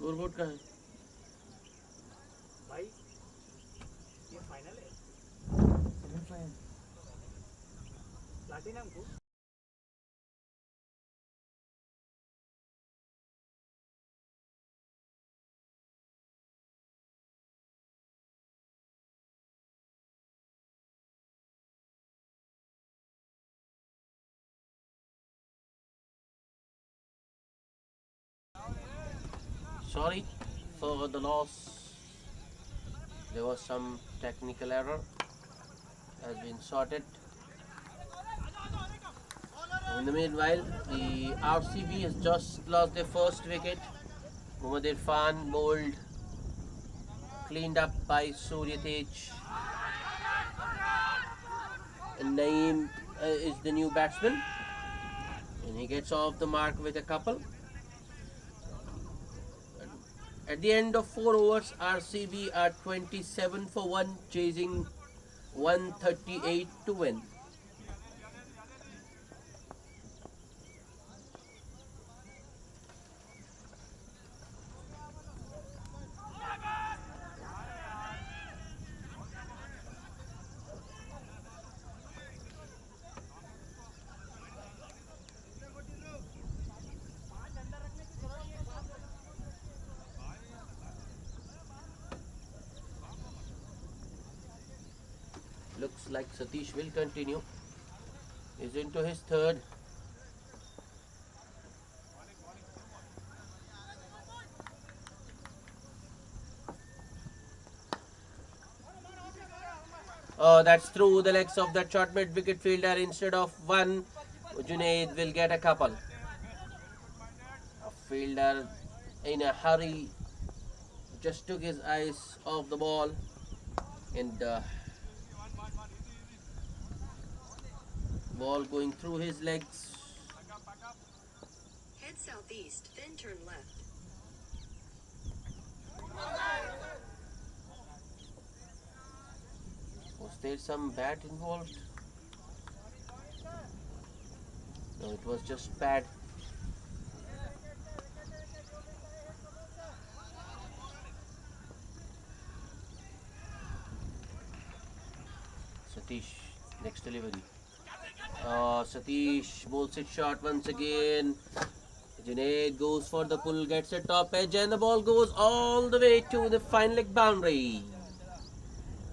Scoreboard कहाँ है भाई? ये फाइनल है सेमीफाइनल प्लैटिनम को. Sorry for the loss. There was some technical error. Has been sorted. In the meanwhile, the R.C.B has just lost their first wicket. Mohammad Irfan bowled, cleaned up by Surya Tej. And Naeem is the new batsman. And he gets off the mark with a couple. At the end of 4 overs, R.C.B are 27 for 1, chasing 138 to win. Looks like Satish will continue. He's into his third. Oh, that's through the legs of that short mid wicket fielder. Instead of one, Junaid will get a couple. A fielder in a hurry just took his eyes off the ball, and ball going through his legs. Head southeast, then turn left. Was there some bat involved? No, it was just pad. Satish, next delivery. Satish bowls it short once again. Junaid goes for the pull, gets a top edge, and the ball goes all the way to the fine leg boundary.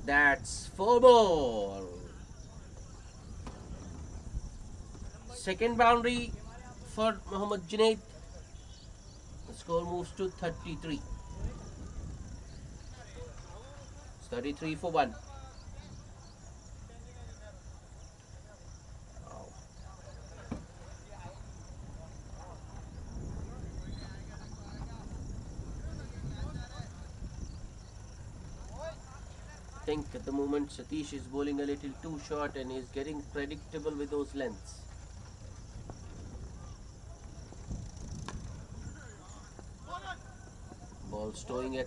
That's 4 ball. Second boundary for Mohammad Junaid. The score moves to 33. It's 33 for 1. I think at the moment Satish is bowling a little too short and is getting predictable with those lengths. Ball staying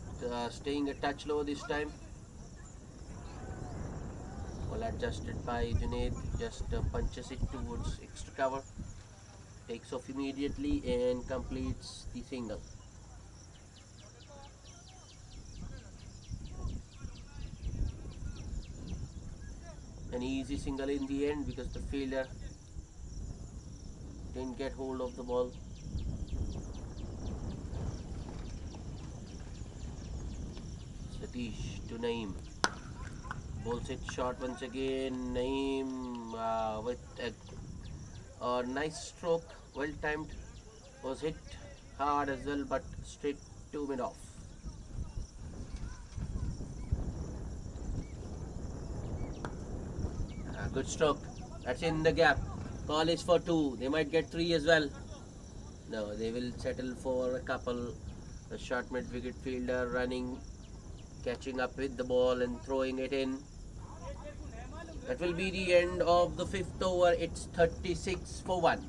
a touch low this time. Ball adjusted by Junaid, just punches it towards extra cover, takes off immediately and completes the single. An easy single in the end because the fielder didn't get hold of the ball. Satish to Naeem. Bowls it short once again. Naeem with a nice stroke, well timed. Was hit hard as well, but straight to mid off. Good stroke. That's in the gap. Call is for 2. They might get 3 as well. No, they will settle for a couple. The short mid wicket fielder running, catching up with the ball and throwing it in. That will be the end of the 5th over. It's 36 for 1.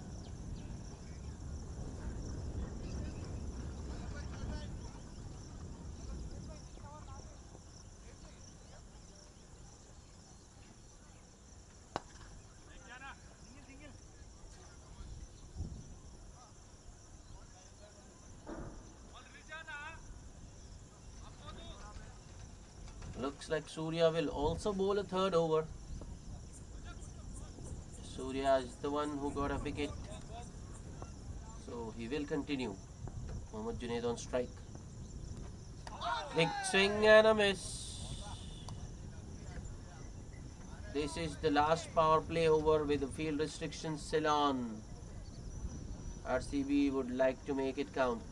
looks like Surya will also bowl a third over. Surya is the one who got a wicket, so he will continue. Mohammad Junaid on strike. Big swing and a miss. This is the last power play over with the field restrictions still on. R.C.B would like to make it count.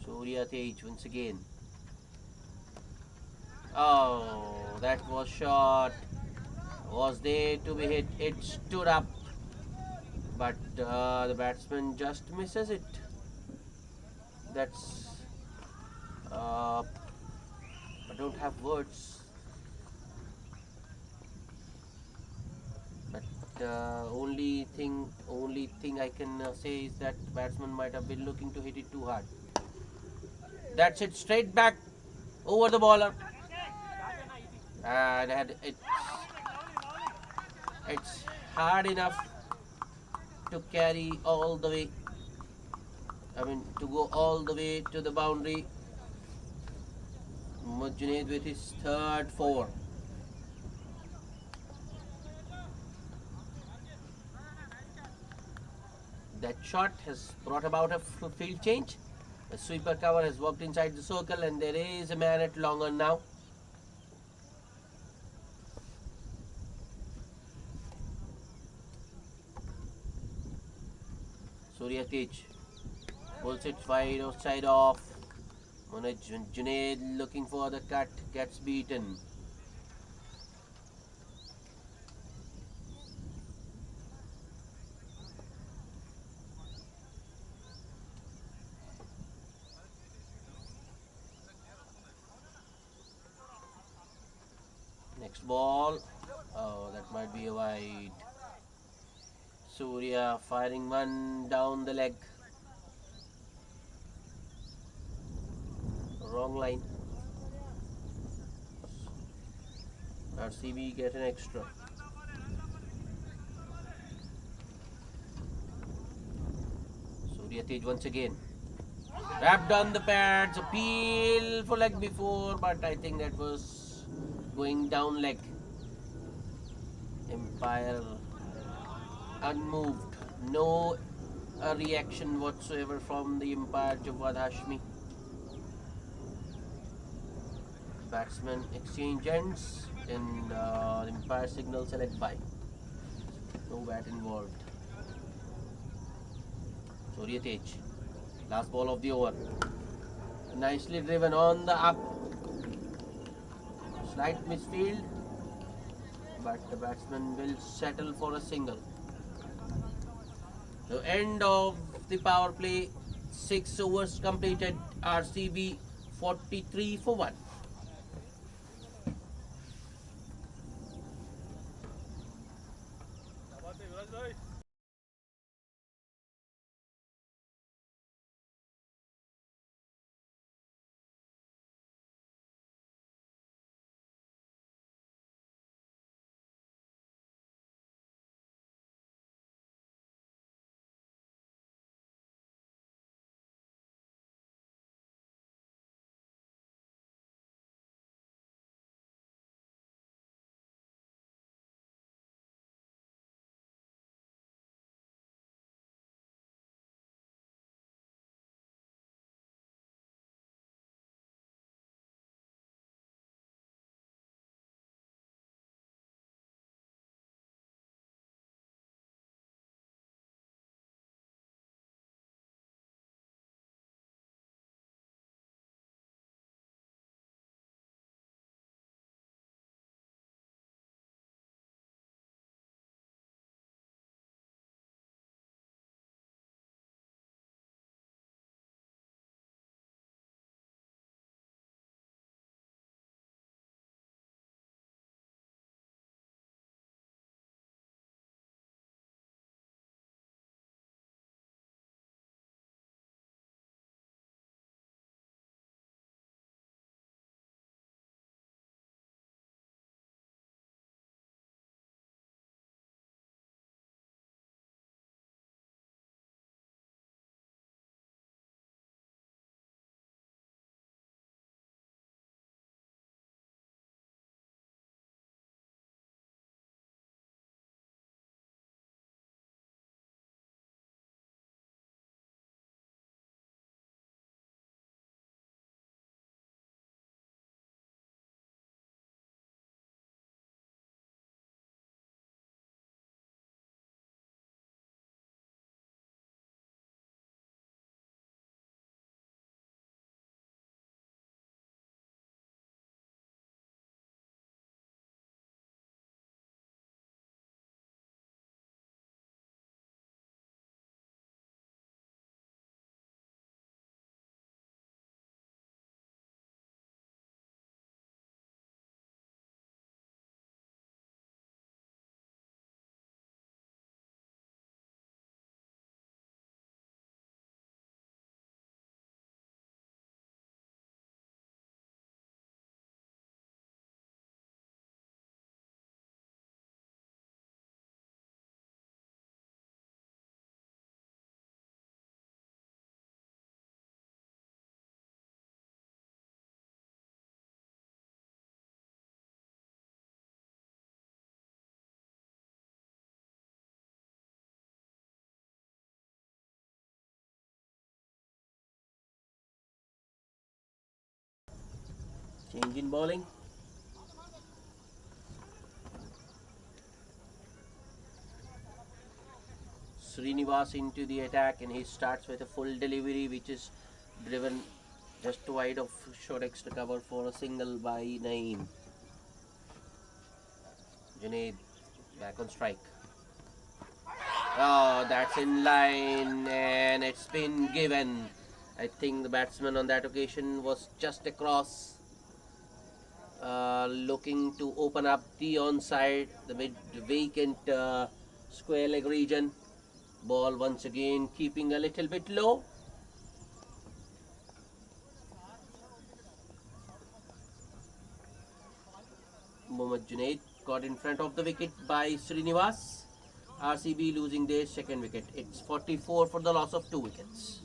Surya Tej once again. Oh, that was shot. Was there to be hit? It stood up, but the batsman just misses it. That's. I don't have words. But only thing I can say is that batsman might have been looking to hit it too hard. That's it, straight back over the bowler, and it's hard enough to carry all the way. I mean, to go all the way to the boundary. Junaid with his third four. That shot has brought about a field change. The sweeper cover has walked inside the circle, and there is a man at long on now. Surya Tej pulls it wide outside off. Junaid looking for the cut, gets beaten. Next ball. Oh, that might be a wide. Surya firing one down the leg. Wrong line. R.C.B get an extra. Surya Tej once again. Wrapped on the pads. Appeal for leg before, but I think that was going down leg. Empire unmoved. No reaction whatsoever from the umpire Jawad Hashmi. Batsman exchange ends and the umpire signals a leg bye. No bat involved. Surya Tej, last ball of the over. Nicely driven on the up. Slight misfield, but the batsman will settle for a single. The end of the power play. 6 overs completed. R.C.B 43 for 1. Change in bowling. Srinivas into the attack, and he starts with a full delivery which is driven just wide of short extra cover for a single by Naeem. Junaid back on strike. Oh, that's in line, and it's been given. I think the batsman on that occasion was just across, looking to open up the onside, the mid vacant square leg region. Ball once again keeping a little bit low. Mohammad Junaid got in front of the wicket by Srinivas. R.C.B losing their second wicket. It's 44 for the loss of 2 wickets.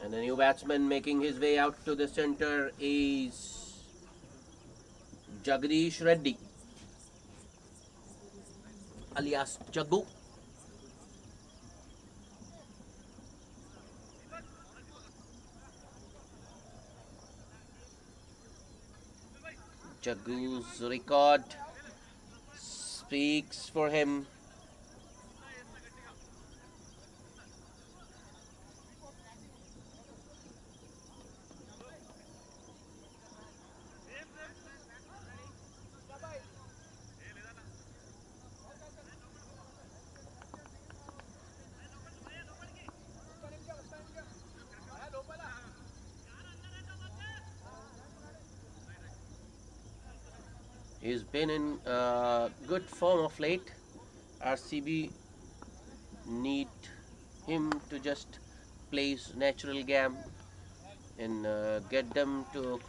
And the new batsman making his way out to the centre is Jagdish Reddy, alias Jaggu. Jaggu's record speaks for him. He's been in good form of late. R.C.B need him to just place natural game and get them to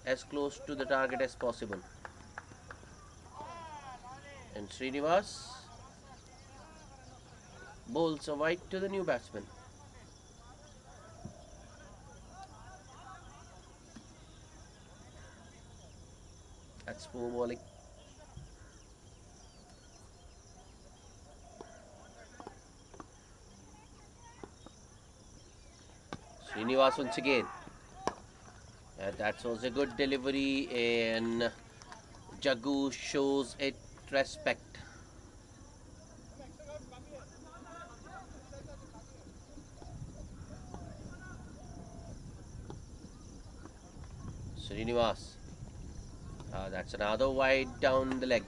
as close to the target as possible. And Srinivas bowls a wide to the new batsman. That's poor bowling. Srinivas once again. That was a good delivery, and Jaggu shows it respect. Srinivas. That's another wide down the leg.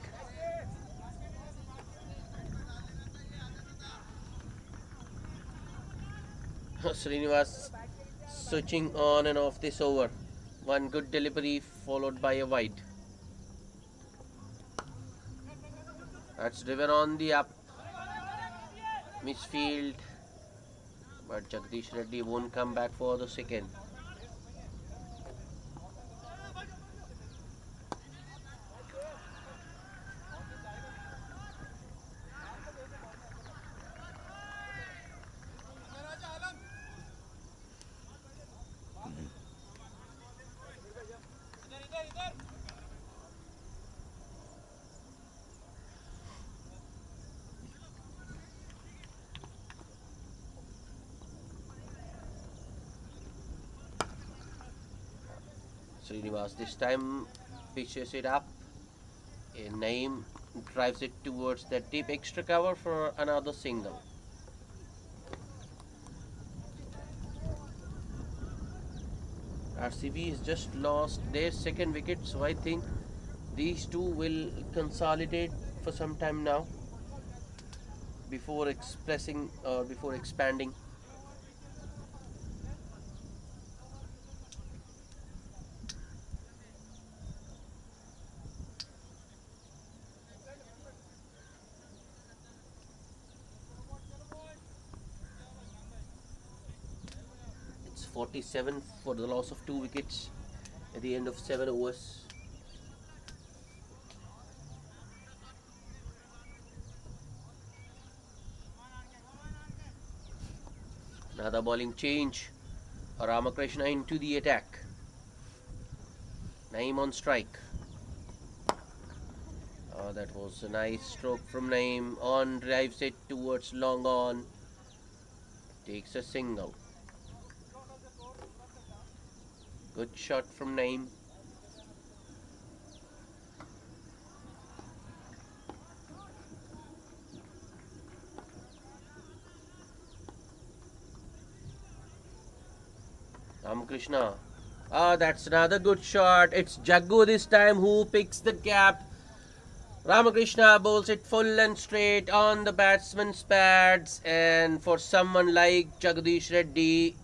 Srinivas switching on and off this over. One good delivery followed by a wide. That's driven on the up. Misfield. But Jagdish Reddy won't come back for the second. Srinivas this time pitches it up, and Naeem drives it towards that deep extra cover for another single. R.C.B has just lost their second wicket, so I think these two will consolidate for some time now before expanding. It's 47 for the loss of 2 wickets at the end of 7 overs. Another bowling change. Ramakrishna into the attack. Naeem on strike. That was a nice stroke from Naeem. On drives it towards long on. Takes a single. Good shot from Naeem. Ramakrishna. That's another good shot. It's Jaggu this time who picks the gap. Ramakrishna bowls it full and straight on the batsman's pads, and for someone like Jagdish Reddy,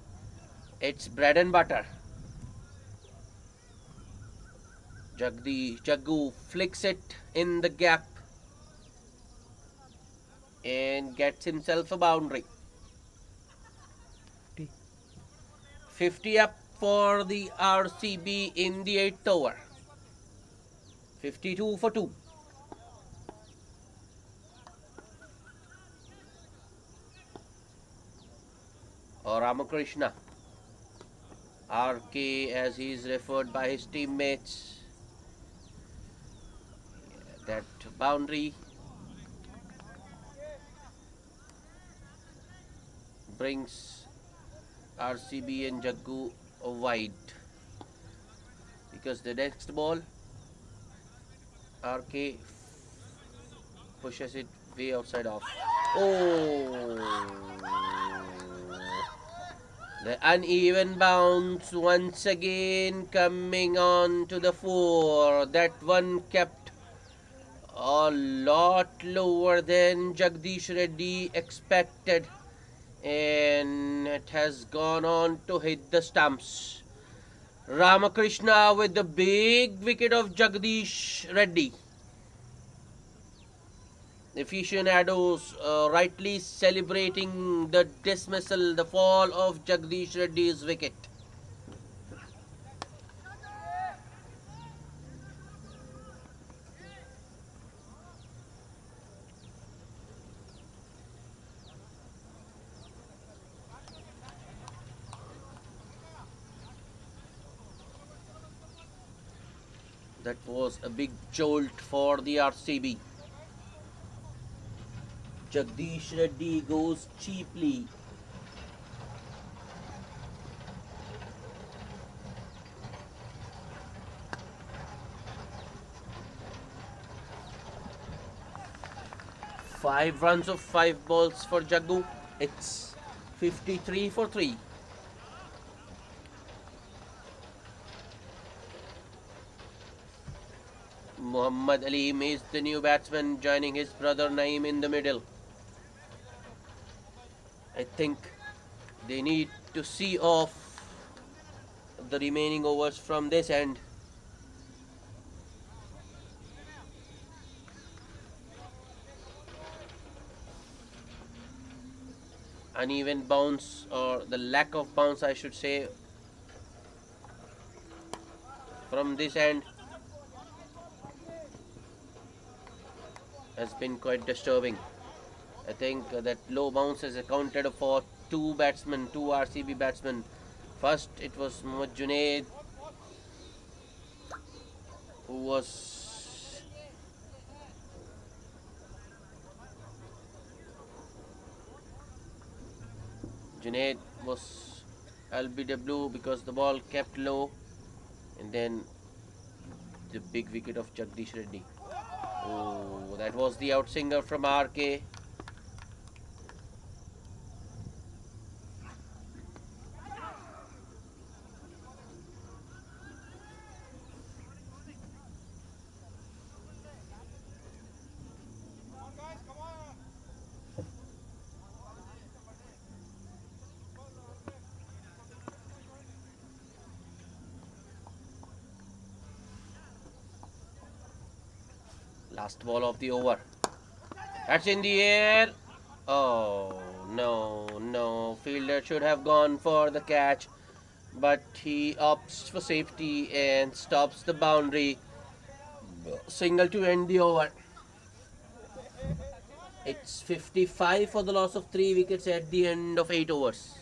it's bread and butter. Jaggu flicks it in the gap and gets himself a boundary. 50 up for the R.C.B in the 8th over. 52 for 2. Ramakrishna, RK as he is referred by his teammates. That boundary brings R.C.B and Jaggu wide, because the next ball RK pushes it way outside off. The uneven bounce once again coming on to the fore. That one kept a lot lower than Jagdish Reddy expected, and it has gone on to hit the stumps. Ramakrishna with the big wicket of Jagdish Reddy. Aficionados rightly celebrating the dismissal, the fall of Jagdish Reddy's wicket. That was a big jolt for the R.C.B. Jagdish Reddy goes cheaply. Five runs of 5 balls for Jaggu. It's 53 for 3. Muhammad Aleem is the new batsman, joining his brother Naeem in the middle. I think they need to see off the remaining overs from this end. Uneven bounce, or the lack of bounce I should say, from this end has been quite disturbing. I think that low bounce is accounted for two R.C.B batsmen. First it was Mohammad Junaid, who was LBW because the ball kept low, and then the big wicket of Jagdish Reddy. Oh, that was the outsinger from RK. Last ball of the over. That's in the air. Oh, no. Fielder should have gone for the catch, but he opts for safety and stops the boundary. Single to end the over. It's 55 for the loss of 3 wickets at the end of 8 overs.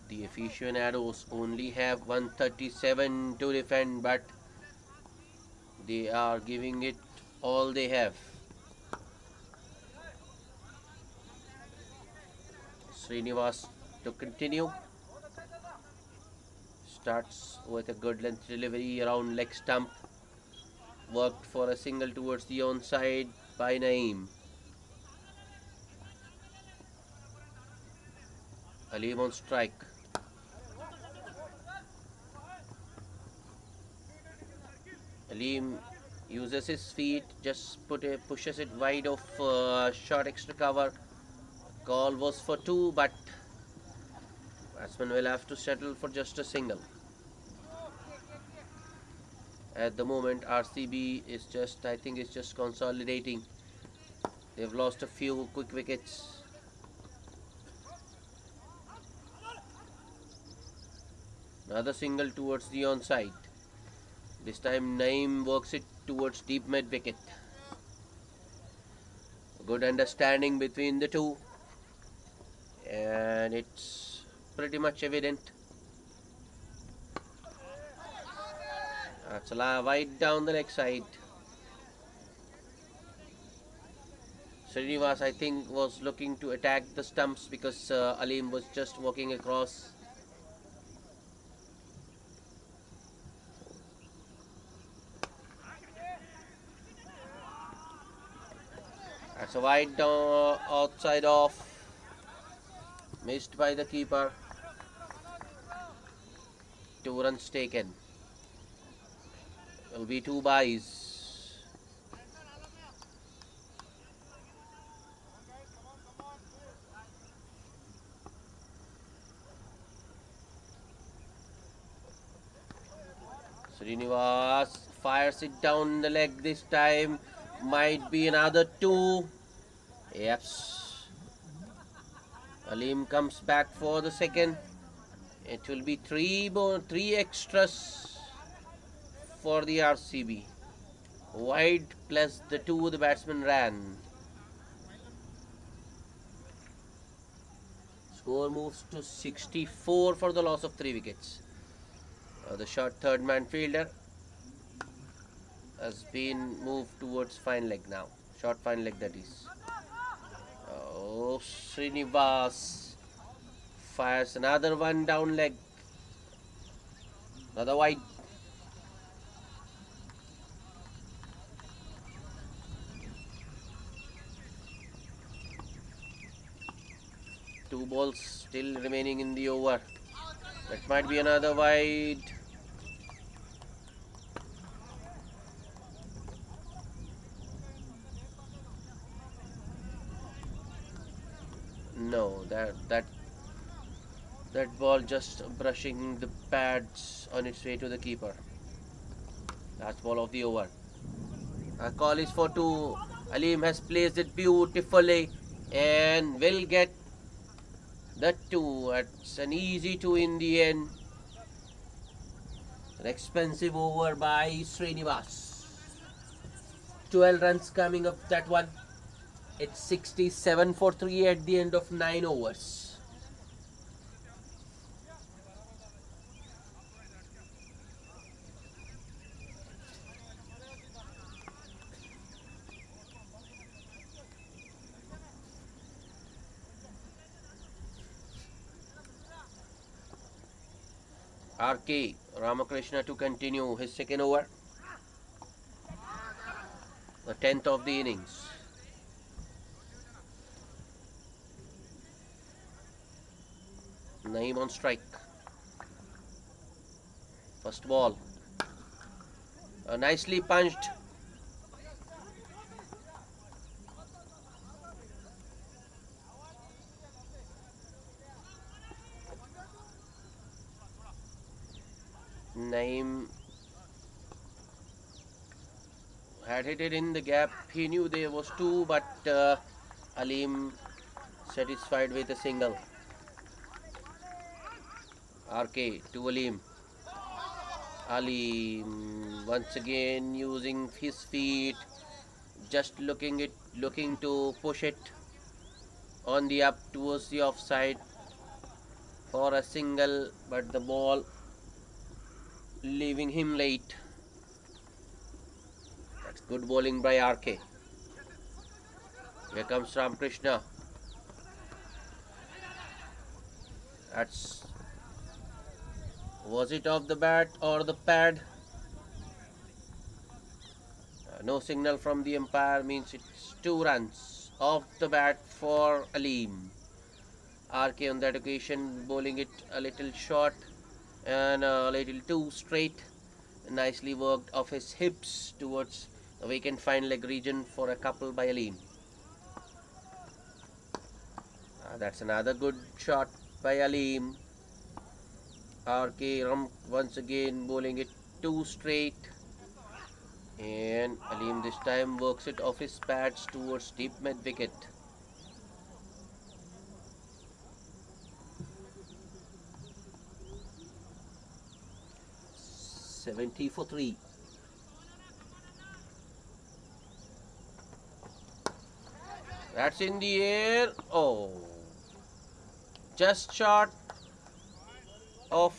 The Aficionados only have 137 to defend, but they are giving it all they have. Srinivas to continue. Starts with a good length delivery around leg stump. Worked for a single towards the onside by Naeem. Aleem on strike. Aleem uses his feet, just pushes it wide of short extra cover. Call was for 2, but batsman will have to settle for just a single. At the moment, R.C.B is just, I think, is just consolidating. They've lost a few quick wickets. Another single towards the onside. This time Naeem works it towards deep mid wicket. Good understanding between the two, and it's pretty much evident. That's a wide down the leg side. Srinivas, I think, was looking to attack the stumps because Aleem was just walking across. That's a wide down, outside off. Missed by the keeper. 2 runs taken. Will be 2 byes. Srinivas fires it down the leg this time. Might be another 2. Yes. Aleem comes back for the second. It will be 3 extras for the R.C.B. Wide plus the 2 the batsman ran. Score moves to 64 for the loss of 3 wickets. The short third man fielder has been moved towards fine leg now. Short fine leg, that is. Oh, Srinivas fires another one down leg. Another wide. Two balls still remaining in the over. That might be another wide. No, that ball just brushing the pads on its way to the keeper. Last ball of the over. A call is for 2. Aleem has placed it beautifully and will get the 2. It's an easy 2 in the end. An expensive over by Srinivas. 12 runs coming up that one. It's 67 for 3 at the end of 9 overs. R.K. Ramakrishna to continue his second over. The 10th of the innings. Naeem on strike. First ball. Nicely punched. Naeem had hit it in the gap. He knew there was 2, but Aleem satisfied with a single. RK to Aleem. Aleem once again using his feet, just looking to push it on the up towards the offside. for a single, but the ball leaving him late. That's good bowling by RK. Here comes Ramakrishna. That's, was it off the bat or the pad? No signal from the umpire means it's 2 runs off the bat for Aleem. RK on that occasion bowling it a little short and a little too straight. Nicely worked off his hips towards the vacant fine leg region for a couple by Aleem. That's another good shot by Aleem. RK once again bowling it too straight, and Aleem this time works it off his pads towards deep mid wicket. $70 for 3. That's in the air. Oh, just short of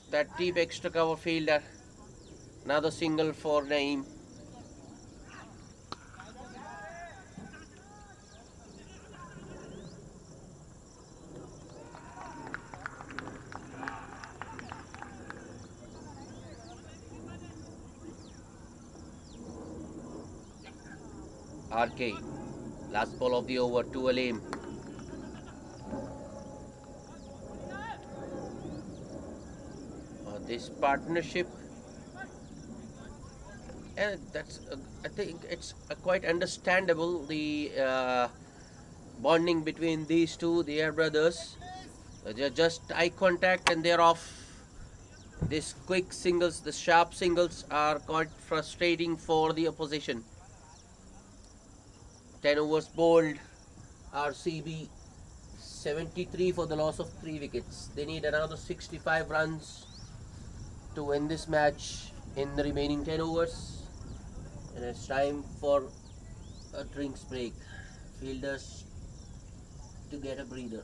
that deep extra cover fielder. Another single for Naeem. RK, last ball of the over to Aleem. This partnership, and that's I think it's quite understandable, the bonding between these two. They are brothers. They're just eye contact and they're off. These quick singles, the sharp singles are quite frustrating for the opposition. 10 overs bowled. R.C.B 73 for the loss of 3 wickets. They need another 65 runs to win this match in the remaining 10 overs. And it's time for a drinks break. Fielders to get a breather.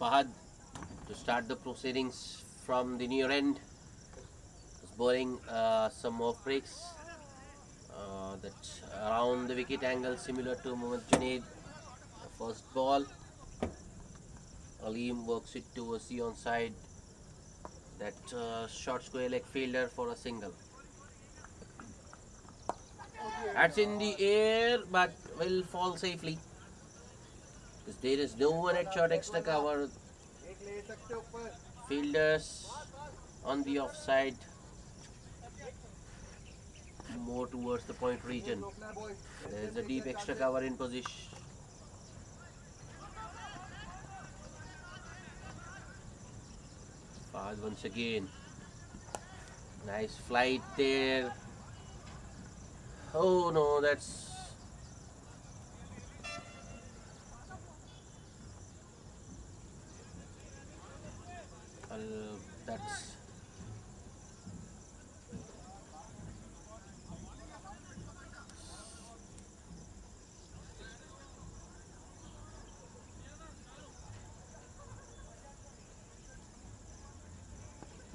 Fahad to start the proceedings from the near end. Is bowling some off breaks. That's around the wicket angle, similar to Mohammad Junaid. The first ball. Aleem works it towards the onside. That short square leg fielder for a single. That's in the air, but will fall safely. Because there is no one at short extra cover. Fielders on the offside, more towards the point region. There is a deep extra cover in position. Fahad once again. Nice flight there. Oh no, that's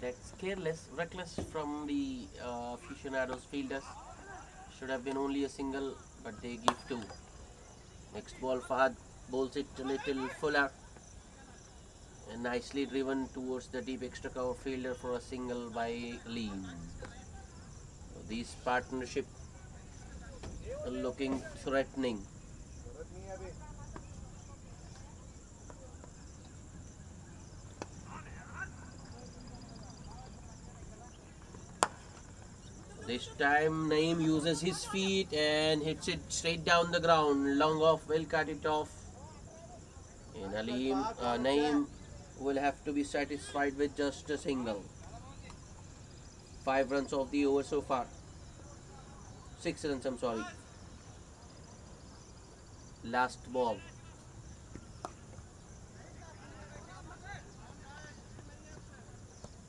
that's careless, reckless from the aficionados fielders. Should have been only a single, but they give two. Next ball, Fahad bowls it a little fuller. And nicely driven towards the deep extra cover fielder for a single by Lee. So this partnership looking threatening. This time Naeem uses his feet and hits it straight down the ground. Long off, will cut it off. And Naeem will have to be satisfied with just a single. 5 runs of the over so far. 6 runs, I'm sorry. Last ball.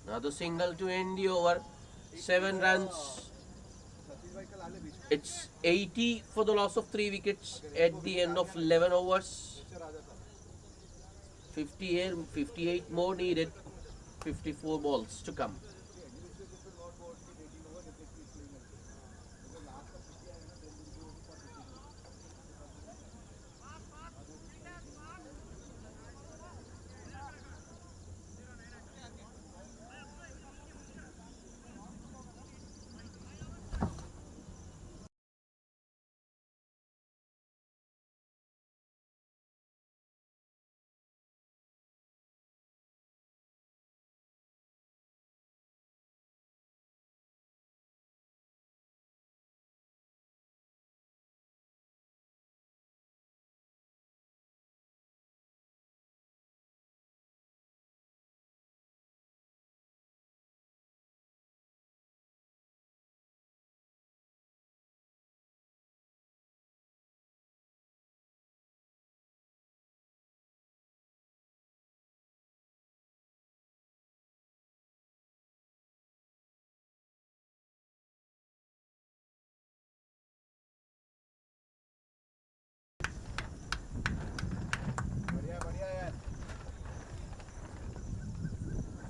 Another single to end the over. 7 runs. It's 80 for the loss of 3 wickets at the end of 11 overs. 58 more needed. 54 balls to come.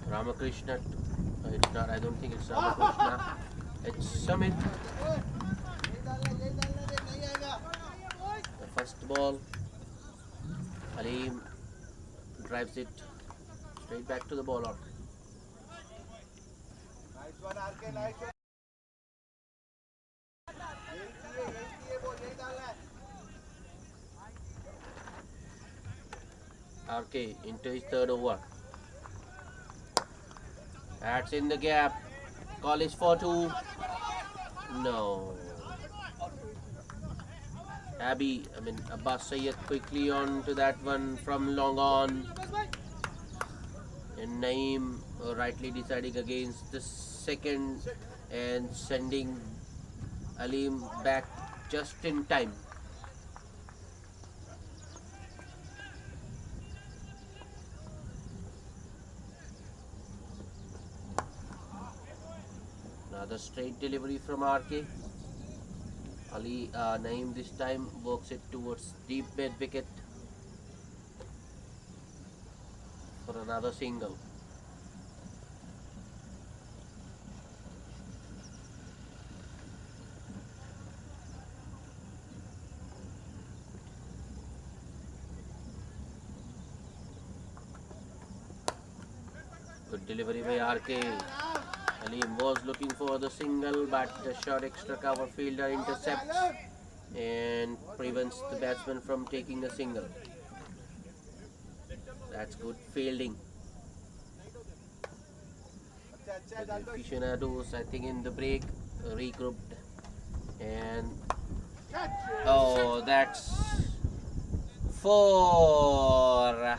Ramakrishna, it's not, I don't think it's Ramakrishna, it's Summit. The first ball, Aleem drives it straight back to the bowler. Nice one, RK, nice one. RK into his third over. That's in the gap. Call is for 2. No. Abbas Sayyed quickly on to that one from long on. And Naeem rightly deciding against the second and sending Aleem back just in time. Another straight delivery from RK. Naeem this time works it towards deep mid wicket. for another single. Good delivery by RK. Aleem was looking for the single, but the short extra cover fielder intercepts and prevents the batsman from taking a single. That's good fielding. अच्छा The aficionados, I think, in the break regrouped, and oh, that's for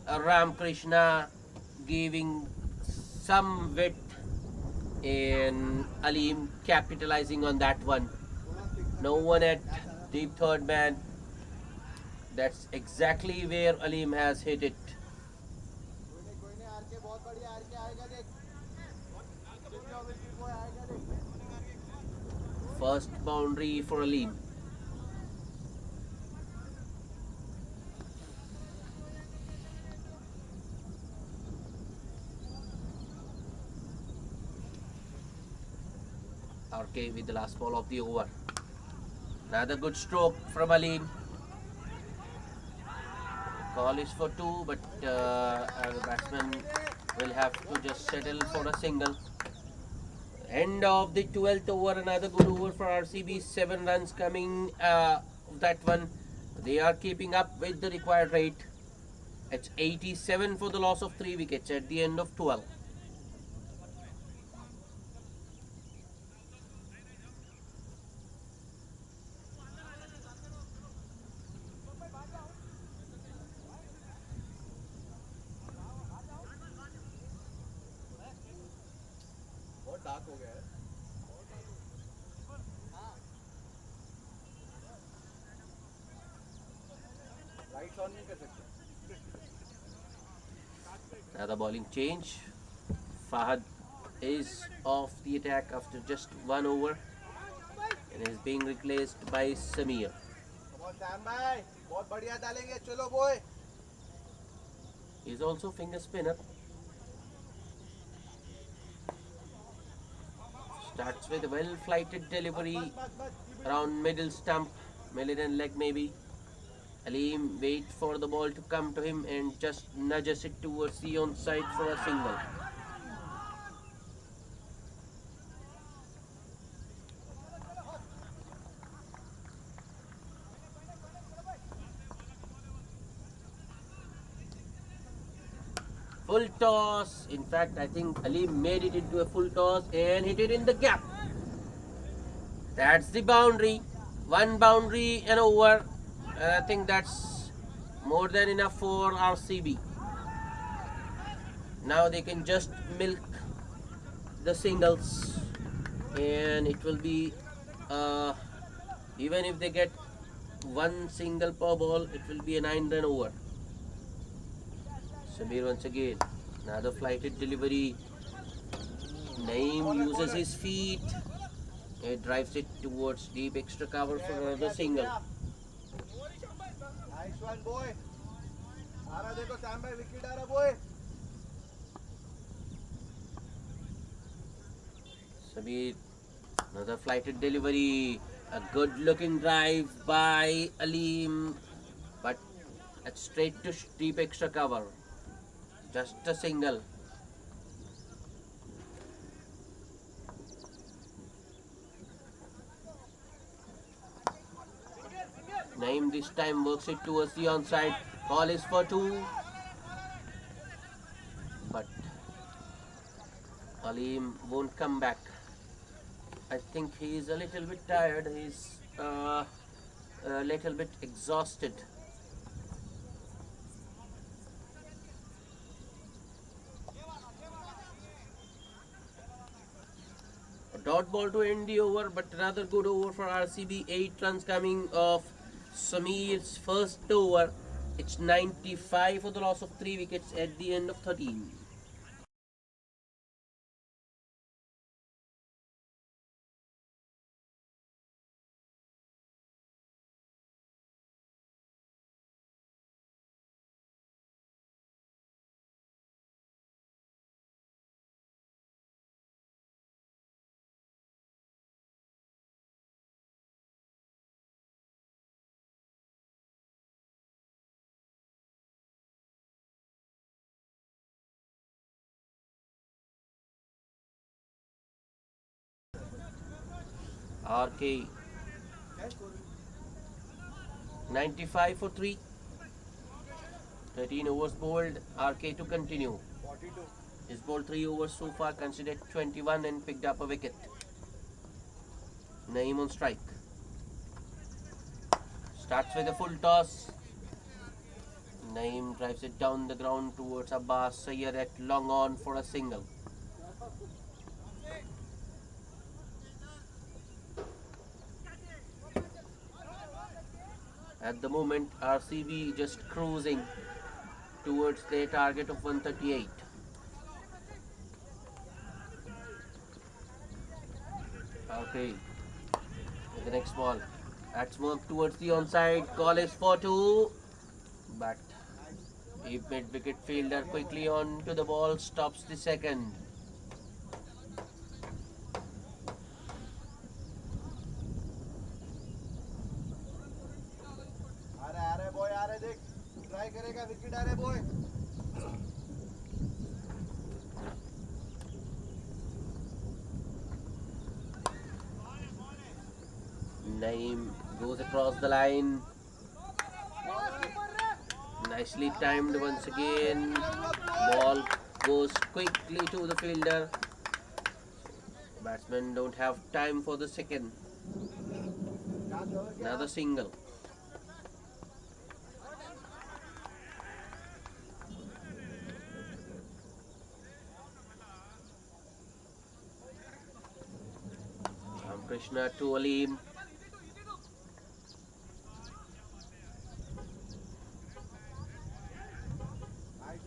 Ram Krishna, giving some width, and Aleem capitalizing on that one. No one at deep third man. That's exactly where Aleem has hit it. कोई नहीं R K बहुत बढ़िया R K आएगा देख कितना wicket वो आएगा देख First boundary for Aleem. RK with the last ball of the over. Another good stroke from Aleem. Call is for two, but our batsman will have to just settle for a single. End of the 12th over, another good over for R.C.B. 7 runs coming that one. They are keeping up with the required rate. It's 87 for the loss of 3 wickets at the end of 12. बहुत dark हो गया है lights on नहीं कर सकते Another bowling change. Fahad is off the attack after just 1 over and is being replaced by Samir. Come on Sam भाई बहुत बढ़िया डालेंगे चलो boy He's also finger spinner. Starts with a well flighted delivery around middle stump, middle leg maybe. Aleem waits for the ball to come to him and just nudges it towards the onside for a single. Full toss. In fact, I think Aleem made it into a full toss and hit it in the gap. That's the boundary. One boundary and over. And I think that's more than enough for R.C.B. Now they can just milk the singles, and it will be even if they get one single per ball, it will be a 9-run over. Samir once again, another flighted delivery. Naeem uses his feet and drives it towards deep extra cover for another single. Nice one boy आ रहा देखो Sam भाई wicket आ रहा boy Samir, another flighted delivery. A good looking drive by Aleem, but it's straight to deep extra cover. Just a single. Naeem this time works it towards the onside. Ball is for two. But Aleem won't come back. I think he is a little bit tired. He's a little bit exhausted. A dot ball to end the over, but another good over for R.C.B. 8 runs coming off Samir's first over. It's 95 for the loss of 3 wickets at the end of 13. RK 95 for 3. 13 overs bowled. RK to continue. 42. He's bowled 3 overs so far, considered 21 and picked up a wicket. Naeem on strike. Starts with a full toss. Naeem drives it down the ground towards Abbas Sayyar at long on for a single. At the moment, R.C.B just cruising towards their target of 138. Okay, the next ball. That's work towards the onside. Call is for 2. But a mid-wicket fielder quickly on to the ball, stops the second. आ रहा है boy, आ रहा है, देख try करेगा, wicket आ रहा है boy. Naeem goes across the line. Nicely timed once again. Ball goes quickly to the fielder. Batsmen don't have time for the second. Another single. Krishna to Aleem.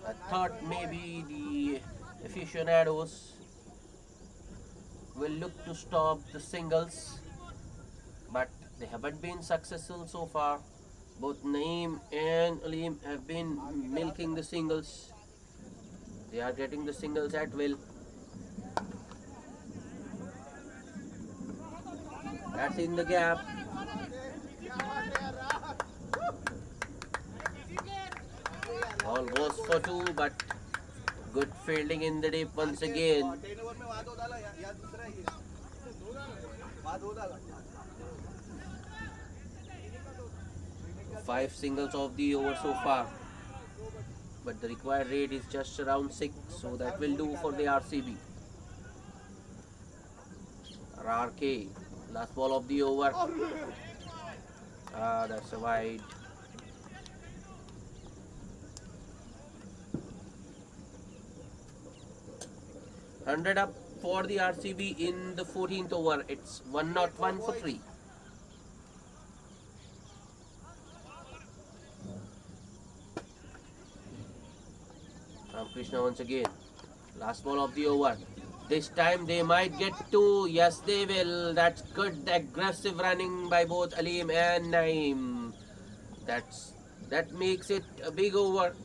I thought maybe the aficionados will look to stop the singles, but they haven't been successful so far. Both Naeem and Aleem have been milking the singles. They are getting the singles at will. That's in the gap. Ball was for 2, but good fielding in the deep once again. 10 over में वहां दो डाला, या दूसरा ही वहां दो डाला. 5 singles of the over so far, but the required rate is just around 6, so that will do for the R.C.B. RK, last ball of the over. That's a wide. Hundred up for the R.C.B. in the 14th over. It's 101 for 3. Krishna once again. Last ball of the over. This time they might get 2. Yes, they will. That's good aggressive running by both Aleem and Naeem. That makes it a big over.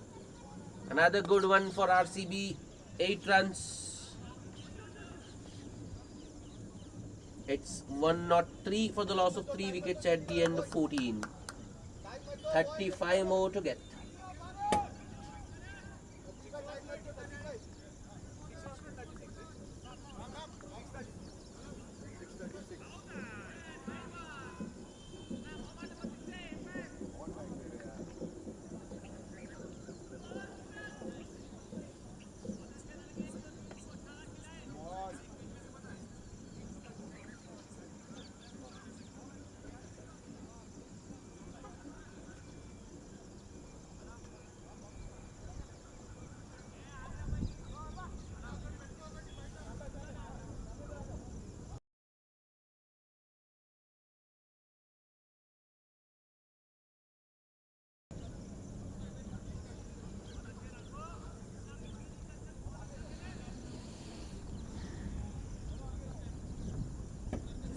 Another good one for R.C.B. 8 runs. It's 103 for the loss of 3 wickets at the end of 14. 35 more to get.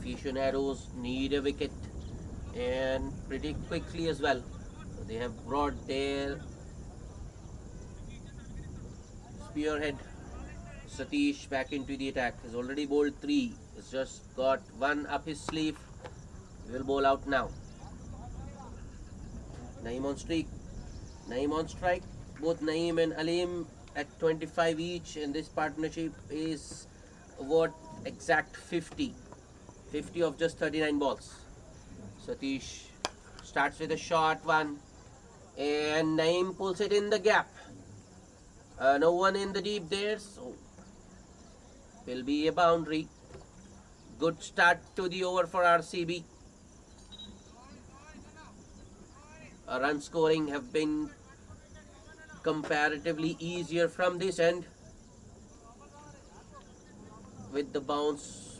Aficionados need a wicket, and pretty quickly as well. So they have brought their spearhead Satish back into the attack. He's already bowled 3. He's just got 1 up his sleeve. He will bowl out now. Naeem on streak. Naeem on strike. Both Naeem and Aleem at 25 each, and this partnership is worth exact 50. 50 of just 39 balls. Satish starts with a short one, and Naeem pulls it in the gap. No one in the deep there, so will be a boundary. Good start to the over for R.C.B. Run scoring have been comparatively easier from this end, with the bounce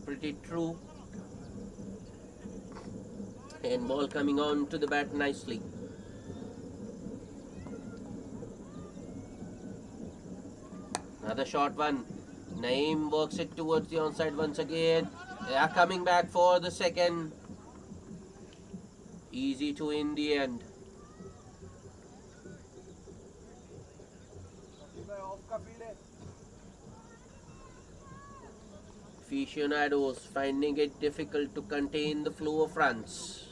pretty true, and ball coming on to the bat nicely. Another short one. Naeem works it towards the onside once again. They are coming back for the second. Easy to in the end. Aficionados finding it difficult to contain the flow of runs.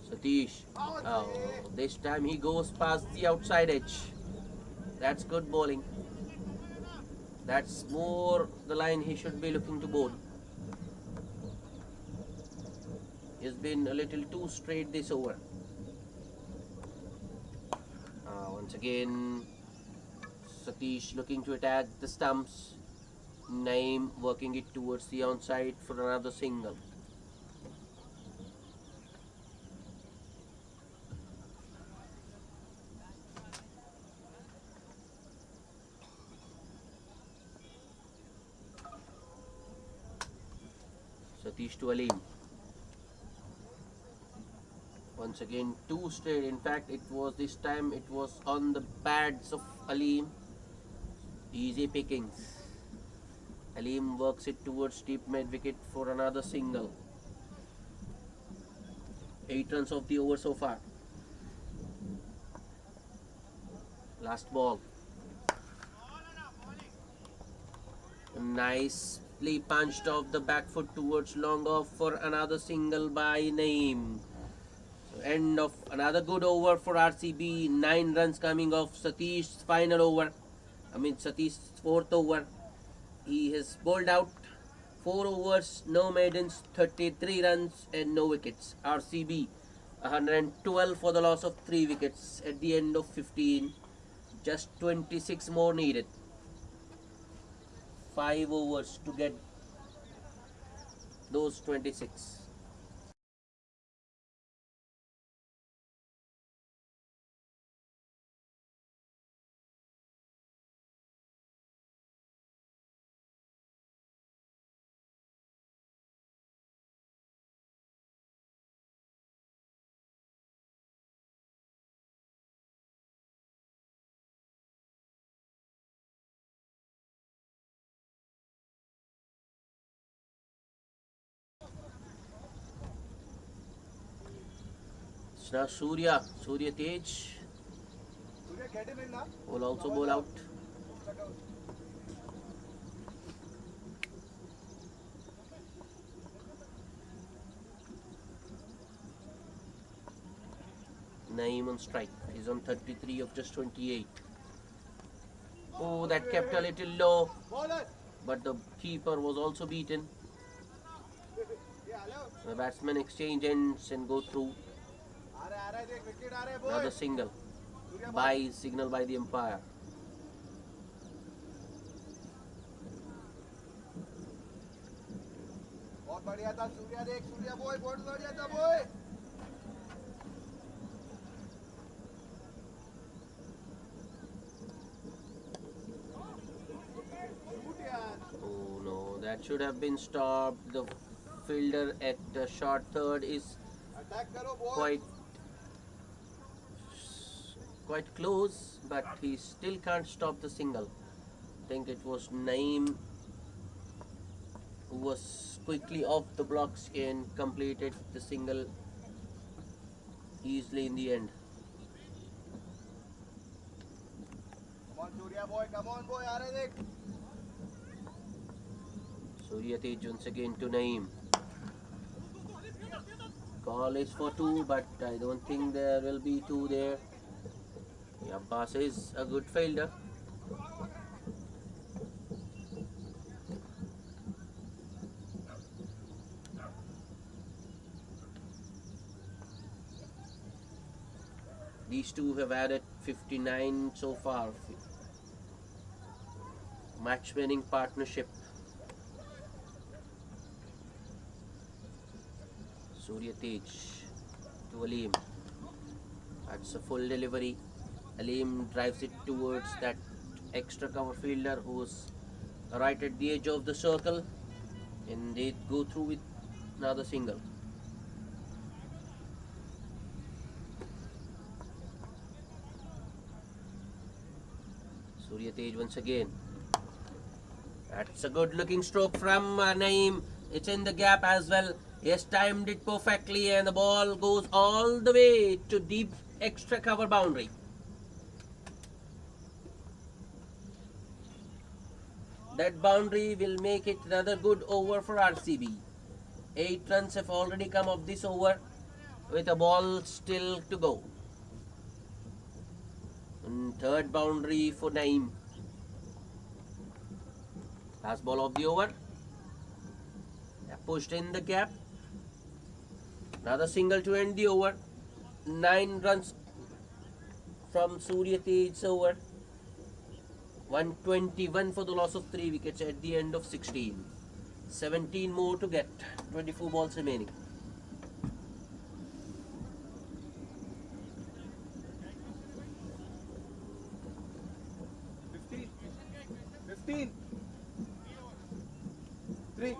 Satish. Oh, this time he goes past the outside edge. That's good bowling. That's more the line he should be looking to bowl. He's been a little too straight this over. Once again, Satish looking to attack the stumps. Naeem working it towards the onside for another single. Satish to Aleem. Once again, two straight. In fact, it was this time it was on the pads of Aleem. Easy pickings. Aleem works it towards deep mid wicket for another single. 8 runs of the over so far. Last ball. Nicely punched off the back foot towards long off for another single by Naeem. So end of another good over for R.C.B. 9 runs coming off Satish's final over. Satish's fourth over. He has bowled out 4 overs, no maidens, 33 runs and no wickets. R.C.B. 112 for the loss of 3 wickets at the end of 15. Just 26 more needed. 5 overs to get those 26. It's now Surya Tej will also bowl out. Naeem on strike. He's on 33 of just 28. Oh, that kept a little low, but the keeper was also beaten. The batsman exchange ends and go through. Another single. Bye signal by the umpire. बहुत बढ़िया था सूर्या देख Surya boy बहुत बढ़िया था boy Oh no, that should have been stopped. The fielder at the short third is attack करो boy quite close, but he still can't stop the single. I think it was Naeem who was quickly off the blocks and completed the single easily in the end. come on Surya boy come on boy आ रहे देख Surya Tej once again to Naeem. Call is for 2, but I don't think there will be 2 there. Abbas is a good fielder. These two have added 59 so far. Match winning partnership. Surya Tej to Aleem. That's a full delivery. Aleem drives it towards that extra cover fielder who's right at the edge of the circle, and they go through with another single. Surya Tej once again. That's a good looking stroke from Naeem. It's in the gap as well. He has timed it perfectly, and the ball goes all the way to deep extra cover boundary. That boundary will make it another good over for R.C.B. 8 runs have already come off this over with a ball still to go. And third boundary for Naeem. Last ball of the over. Pushed in the gap. Another single to end the over. 9 runs from Surya Tej's over. 121 for the loss of 3 wickets at the end of 16. 17 more to get. 24 balls remaining. Fifteen. 3.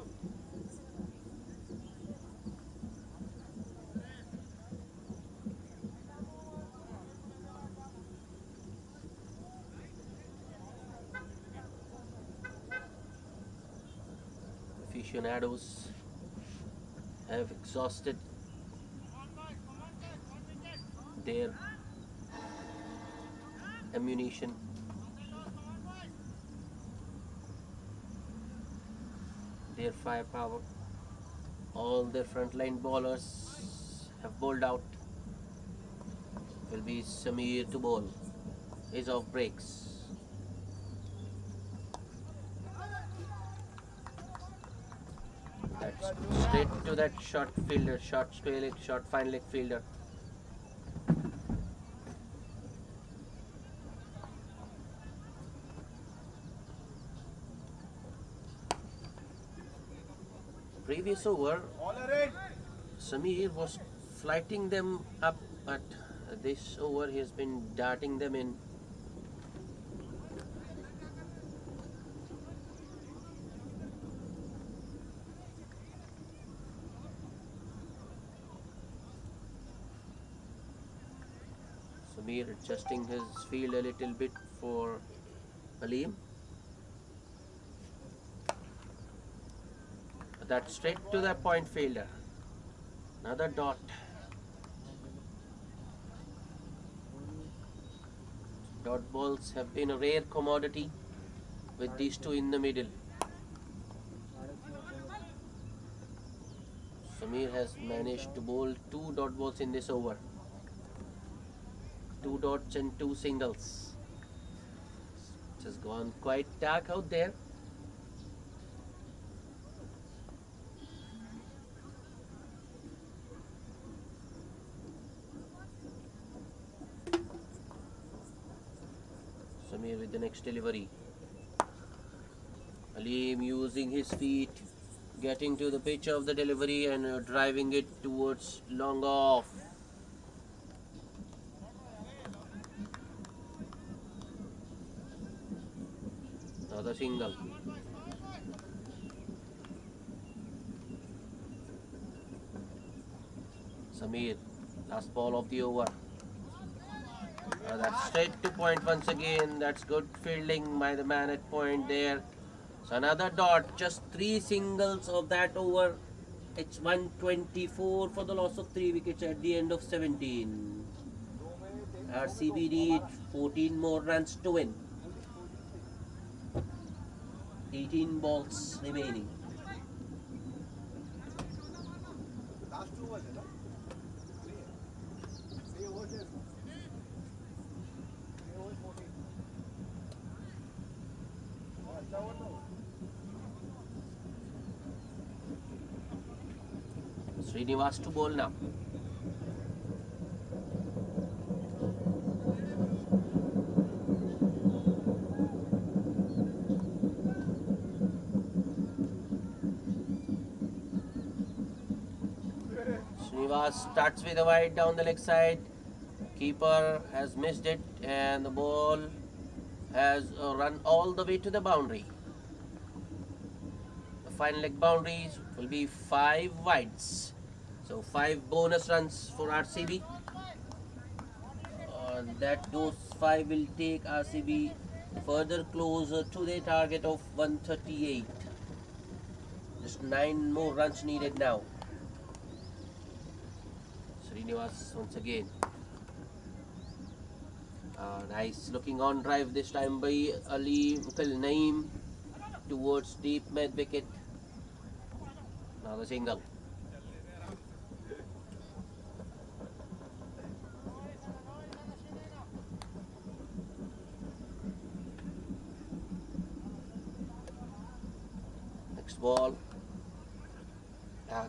Aficionados have exhausted their ammunition. Their firepower. All their frontline bowlers have bowled out. Will be Samir to bowl. Is off breaks. That's straight to that short fielder, short square leg, short fine leg fielder. Previous over, Samir was flighting them up, but this over he has been darting them in. Samir adjusting his field a little bit for Aleem. That's straight to the point fielder. Another dot. Dot balls have been a rare commodity with these two in the middle. Samir has managed to bowl 2 dot balls in this over. 2 dots and 2 singles. It has gone quite dark out there. Samir with the next delivery. Aleem using his feet, getting to the pitch of the delivery and driving it towards long off. Another single. Samir, last ball of the over. That's straight to point once again. That's good fielding by the man at point there. So another dot, just 3 singles of that over. It's 124 for the loss of 3 wickets at the end of 17. R.C.B need 14 more runs to win. 18 balls remaining. Last 2 overs, 3 overs. Srinivas to bowl now. Srinivas starts with a wide down the leg side. Keeper has missed it and the ball has run all the way to the boundary. The final leg boundaries will be 5 wides. So 5 bonus runs for R.C.B. That those 5 will take R.C.B. further closer to their target of 138. Just 9 more runs needed now. Srinivas once again. Nice looking on drive this time by Ali Naeem towards deep mid wicket. Now the single. Next ball.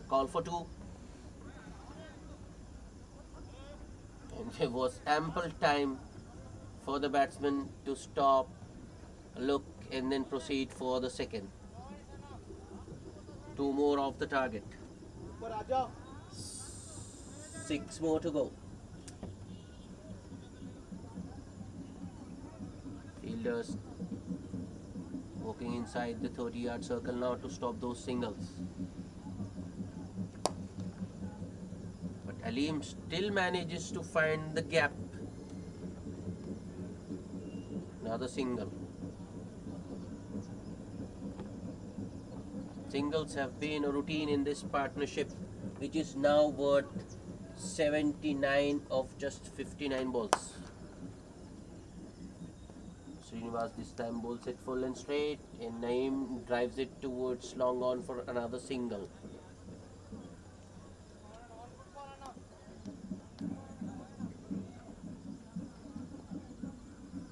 Call for 2. And there was ample time for the batsman to stop, look, and then proceed for the second. 2 more off the target. 6 more to go. Fielders walking inside the 30-yard circle now to stop those singles. But Aleem still manages to find the gap. Another single. Singles have been a routine in this partnership, which is now worth 79 of just 59 balls. Srinivas this time bowls it full and straight, and Naeem drives it towards long on for another single.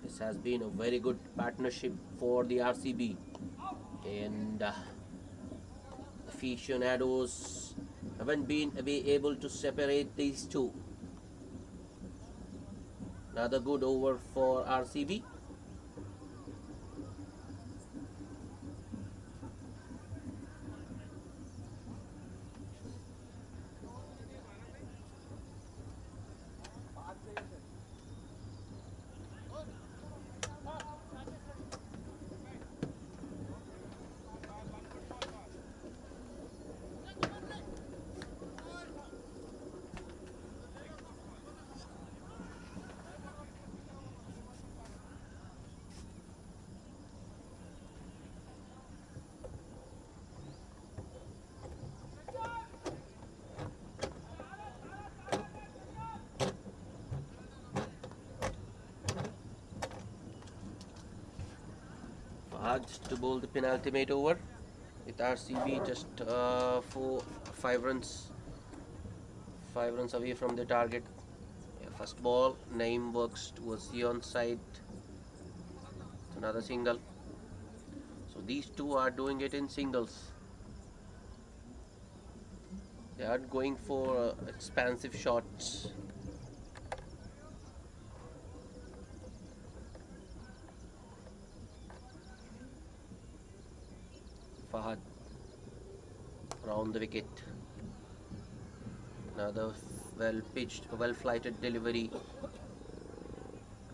This has been a very good partnership for the R.C.B. and Aficionados haven't been able to separate these two. Another good over for R.C.B. Fahad to bowl the penultimate over with R.C.B. just 5 runs away from the target. Yeah, first ball, Naeem works towards the onside. It's another single. So these two are doing it in singles. They are going for expansive shots. Fahad around the wicket. Another well pitched, well flighted delivery.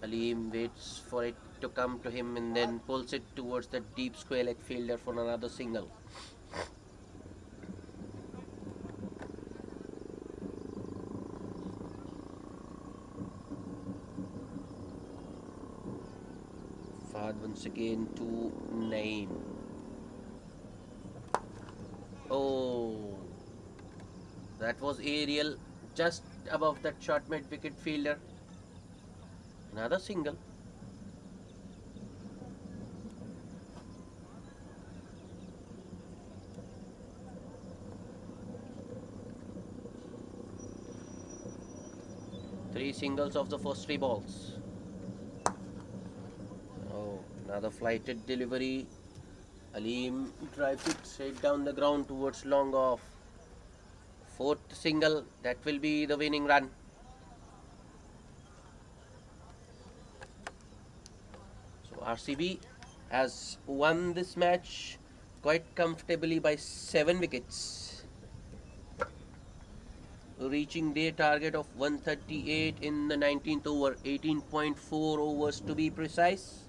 Aleem waits for it to come to him and then pulls it towards the deep square leg fielder for another single. Fahad once again to Naeem. Oh, that was aerial just above that short mid wicket fielder. Another single. Three singles of the first 3 balls. Oh, another flighted delivery. Aleem drives it straight down the ground towards long off Fourth single, that will be the winning run. So R.C.B has won this match quite comfortably by 7 wickets, reaching their target of 138 in the 19th over, 18.4 overs to be precise.